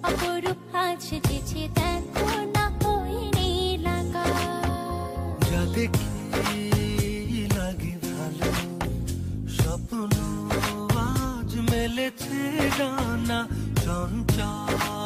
অপরূপ আজ সেজেছে দেখো না ওই নীল আকাশ। যা দেখি লাগে ভালো, স্বপ্ন আজ মেলেছে ডানা, চঞ্চল